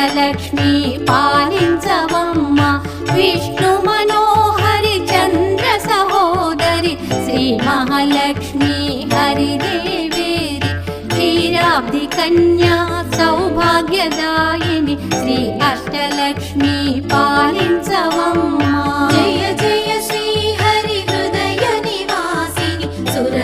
అష్టలక్ష్మి పాలించవమ్మ విష్ణు మనోహరి చంద్ర సహోదరి శ్రీ మహాలక్ష్మి హరిదేవేరి క్షీరాబ్ది కన్యా సౌభాగ్యదాయిని శ్రీ అష్టలక్ష్మి పాలించవమ్మ. జయ జయ శ్రీ హరి హృదయ నివాసిని సుర